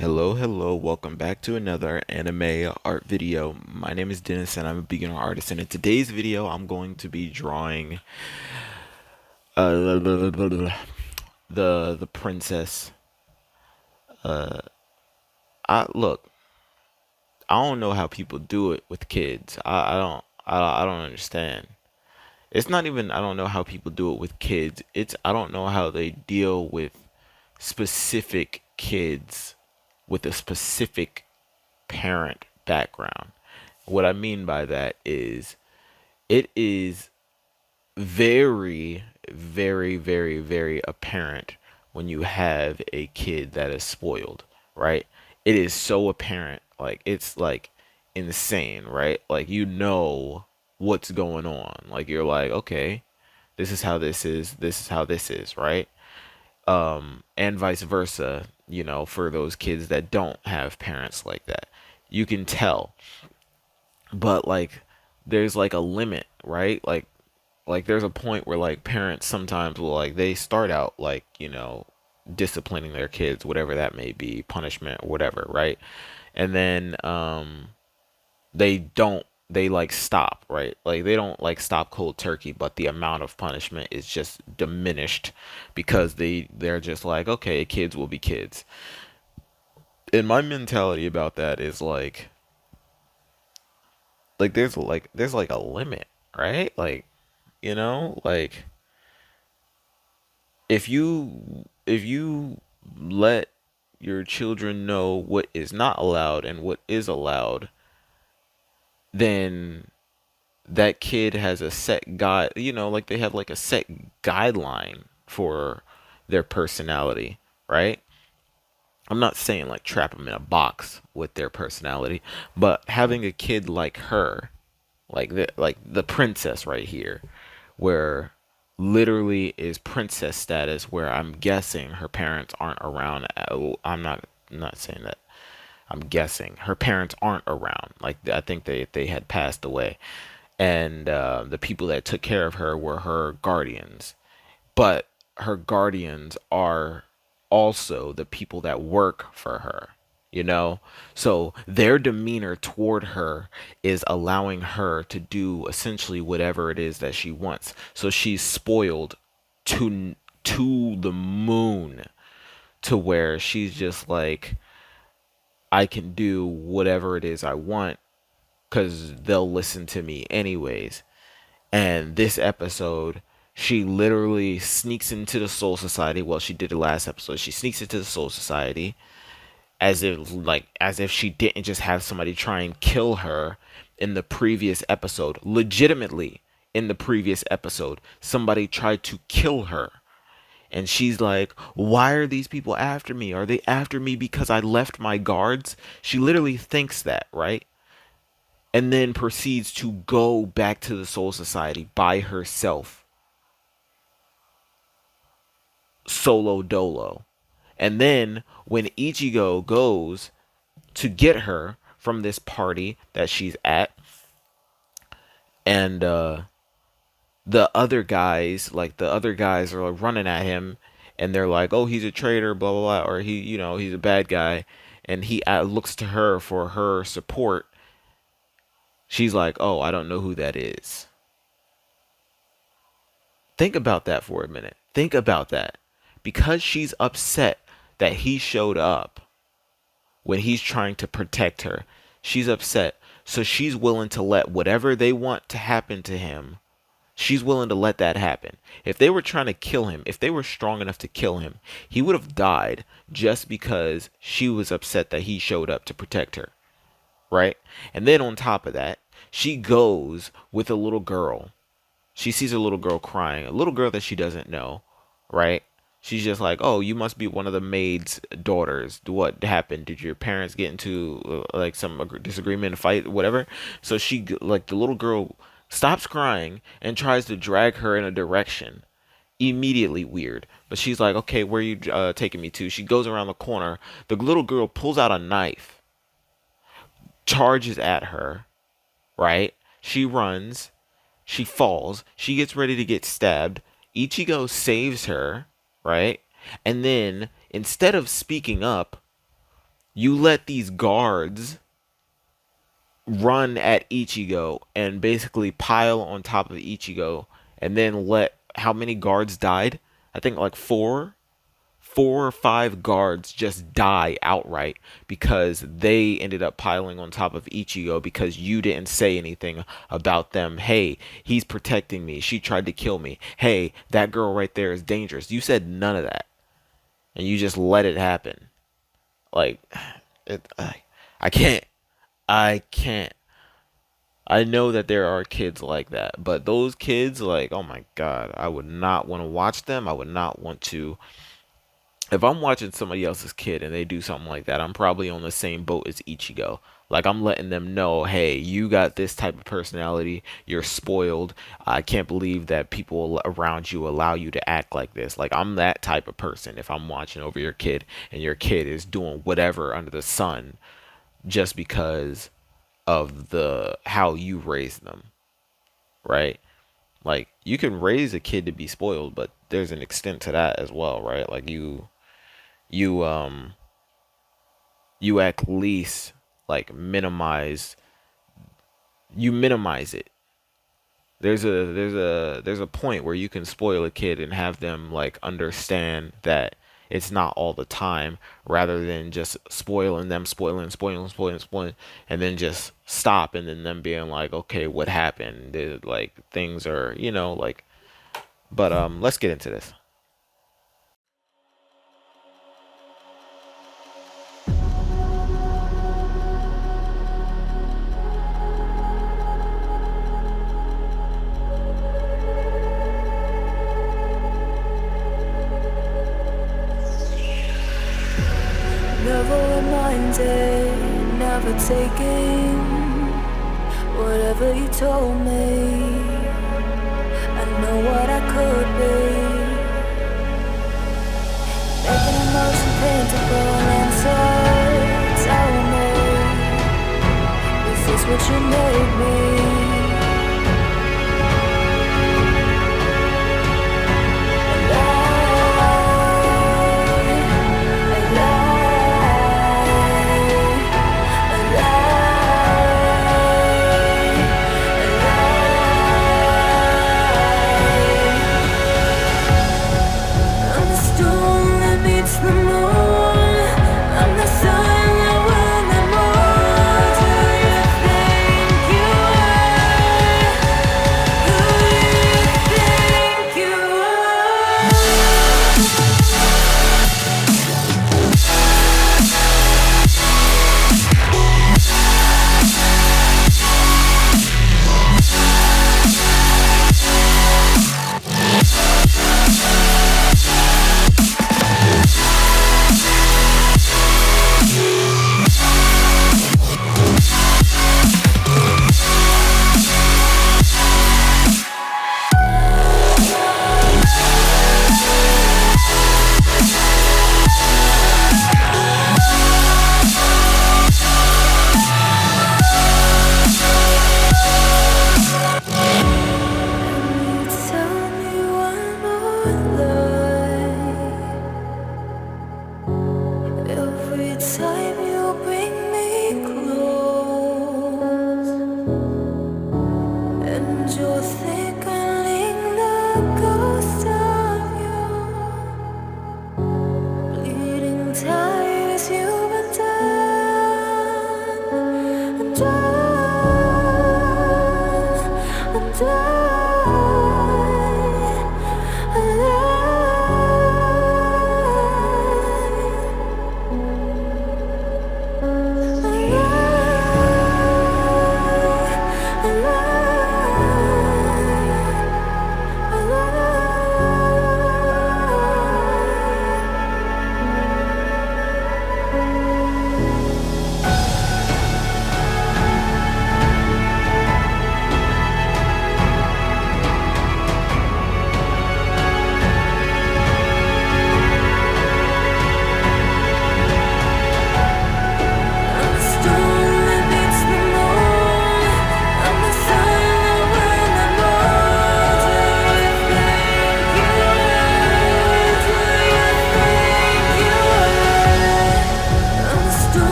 Hello, welcome back to another anime art video. My name is Dennis and I'm a beginner artist, and in today's video I'm going to be drawing the princess. I look, I don't know how people do it with kids. I don't understand. It's not even I don't know how people do it with kids. It's I don't know how they deal with specific kids with a specific parent background. What I mean by that is it is very apparent when you have a kid that is spoiled, right? It is so apparent. Like, it's like insane, right? Like, you know what's going on. Like, you're like, okay, this is how this is how this is, right? And vice versa, for those kids that don't have parents like that. You can tell, but like there's like a limit, right? Like there's a point where like parents sometimes will like they start out like, disciplining their kids, whatever that may be, punishment, whatever, right? And then they like stop, right? Like they don't like stop cold turkey, but the amount of punishment is just diminished because they're just like, okay, kids will be kids. And my mentality about that is like there's like a limit, right? Like, like if you let your children know what is not allowed and what is allowed, then that kid has a set guide, like they have like a set guideline for their personality, right? I'm not saying like trap them in a box with their personality, but having a kid like her, like the princess right here, where literally is princess status, where I'm guessing her parents aren't around. I'm not saying that. I'm guessing her parents aren't around. Like, I think they had passed away, and the people that took care of her were her guardians. But her guardians are also the people that work for her, you know? So their demeanor toward her is allowing her to do essentially whatever it is that she wants. So she's spoiled to the moon, to where she's just like, I can do whatever it is I want because they'll listen to me anyways. And this episode, she literally sneaks into the Soul Society. Well, she did the last episode. She sneaks into the Soul Society as if she didn't just have somebody try and kill her in the previous episode. Legitimately, in the previous episode, somebody tried to kill her. And she's like, why are these people after me? Are they after me because I left my guards? She literally thinks that, right? And then proceeds to go back to the Soul Society by herself, solo dolo. And then when Ichigo goes to get her from this party that she's at, and the other guys are like running at him, and they're like, "Oh, he's a traitor, blah blah blah," or he's a bad guy, and he looks to her for her support. She's like, "Oh, I don't know who that is." Think about that for a minute. Think about that. Because she's upset that he showed up when he's trying to protect her, she's upset. So she's willing to let whatever they want to happen to him, she's willing to let that happen. If they were trying to kill him, if they were strong enough to kill him, he would have died just because she was upset that he showed up to protect her, right? And then on top of that, she goes with a little girl. She sees a little girl crying, a little girl that she doesn't know, right? She's just like, "Oh, you must be one of the maid's daughters. What happened? Did your parents get into like some disagreement, fight, whatever?" So like the little girl stops crying and tries to drag her in a direction. Immediately weird, but she's like, "Okay, where are you taking me to?" She goes around the corner. The little girl pulls out a knife, charges at her, right? She runs. She falls. She gets ready to get stabbed. Ichigo saves her, right? And then instead of speaking up, You let these guards run at Ichigo and basically pile on top of Ichigo, and then let how many guards died? I think like four or five guards just die outright because they ended up piling on top of Ichigo because you didn't say anything about them. Hey, he's protecting me. She tried to kill me. Hey, that girl right there is dangerous. You said none of that, and you just let it happen. Like, I can't. I can't. I know that there are kids like that, but those kids, like, oh my God, I would not want to watch them. I would not want to. If I'm watching somebody else's kid and they do something like that, I'm probably on the same boat as Ichigo. Like, I'm letting them know, hey, you got this type of personality. You're spoiled. I can't believe that people around you allow you to act like this. Like, I'm that type of person if I'm watching over your kid and your kid is doing whatever under the sun just because of the how you raise them, right? Like, you can raise a kid to be spoiled, but there's an extent to that as well, right? Like, you you at least like minimize it. There's a point where you can spoil a kid and have them like understand that it's not all the time, rather than just spoiling them, spoiling, and then just stop, and then them being like, okay, what happened? Like, things are, like. But let's get into this. Never reminded, never taking whatever you told me. I know what I could be, making emotion paintable and so tell me, is this what you made me? You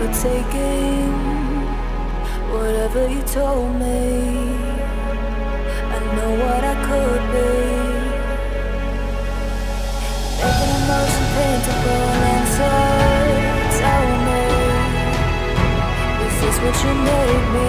never taking whatever you told me. I know what I could be, making emotion paintable and so tell me, is this what you made me?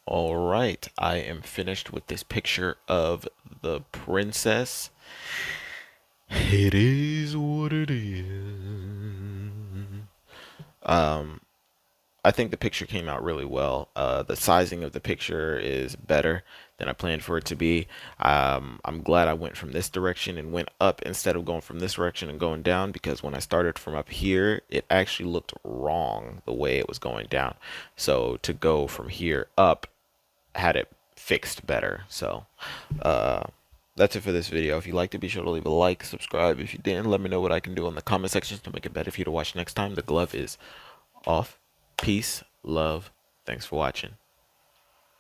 All right, I am finished with this picture of the princess. It is what it is. I think the picture came out really well. The sizing of the picture is better than I planned for it to be. I'm glad I went from this direction and went up instead of going from this direction and going down, because when I started from up here, it actually looked wrong the way it was going down. So to go from here up had it fixed better. So that's it for this video. If you liked it, be sure to leave a like, subscribe. If you didn't, let me know what I can do in the comment section to make it better for you to watch next time. The glove is off. Peace, love. Thanks for watching.